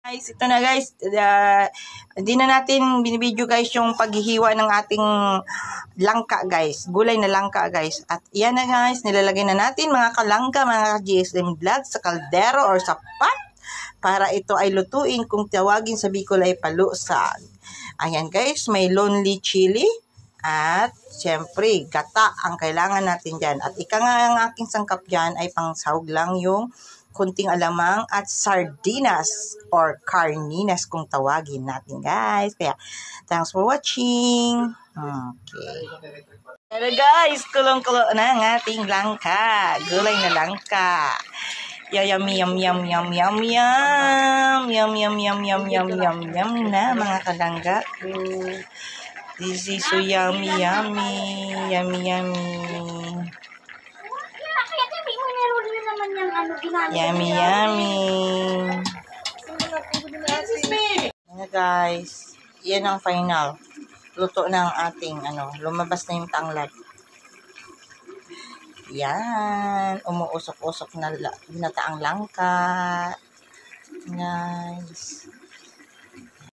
Guys, ito na guys. Hindi na natin binibideo guys yung paghihiwa ng ating langka guys. Gulay na langka guys. At yan na guys, nilalagay na natin mga kalangka, mga GSM vlog sa kaldero or sa pot para ito ay lutuin kung tawagin sa Bicol ay palusag. Ayan guys, may lonely chili at syempre gata ang kailangan natin dyan. At ika nga ang aking sangkap dyan ay pang sahog lang yung kunting alamang at sardinas or carninas kung tawagin natin guys. Kaya thanks for watching. Okay. Hello guys, kulong-kulo na ang ating langka. Gulay na langka. Yummy, yum, yum, yum, yum, yum. Yum, yum, yum, yum, yum, yum, yum na mga kalangga. This is so yummy, yummy. Yummy, yummy. Yummy, yummy. Ayan guys. Yan ang final. Luto ng ating lumabas na yung tanglad. Yan. Umuusok-usok na ginataang langka. Nice.